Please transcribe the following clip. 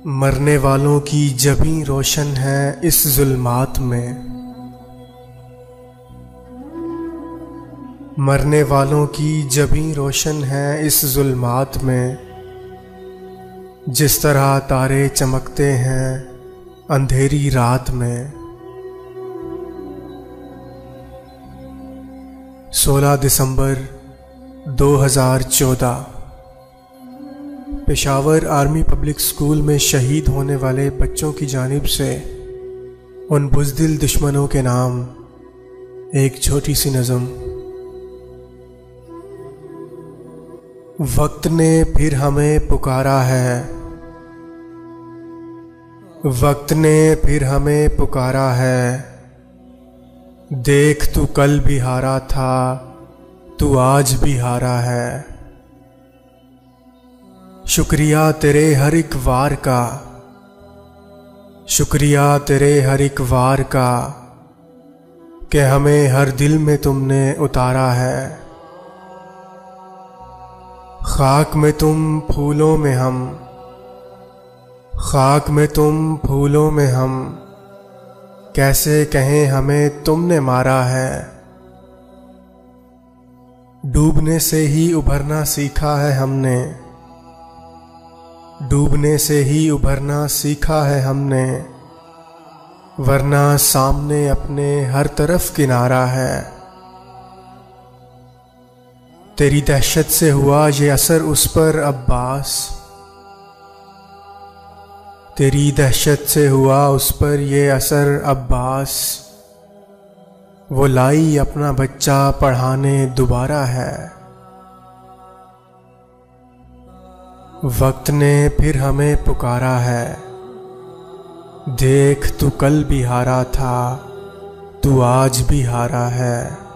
मरने वालों की जबीं रोशन है इस जुल्मात में, मरने वालों की जबीं रोशन है इस जुल्मात में। जिस तरह तारे चमकते हैं अंधेरी रात में। 16 दिसंबर 2014 पेशावर आर्मी पब्लिक स्कूल में शहीद होने वाले बच्चों की जानिब से उन बुज़दिल दुश्मनों के नाम एक छोटी सी नज़म। वक्त ने फिर हमें पुकारा है, वक्त ने फिर हमें पुकारा है। देख तू कल भी हारा था, तू आज भी हारा है। शुक्रिया तेरे हर एक वार का, शुक्रिया तेरे हर एक वार का, कि हमें हर दिल में तुमने उतारा है। खाक में तुम फूलों में हम, खाक में तुम फूलों में हम, कैसे कहें हमें तुमने मारा है। डूबने से ही उभरना सीखा है हमने, डूबने से ही उभरना सीखा है हमने, वरना सामने अपने हर तरफ किनारा है। तेरी दहशत से हुआ ये असर उस पर अब्बास, तेरी दहशत से हुआ उस पर ये असर अब्बास। वो लाई अपना बच्चा पढ़ाने दोबारा है। वक्त ने फिर हमें पुकारा है, देख तू कल भी हारा था, तू आज भी हारा है।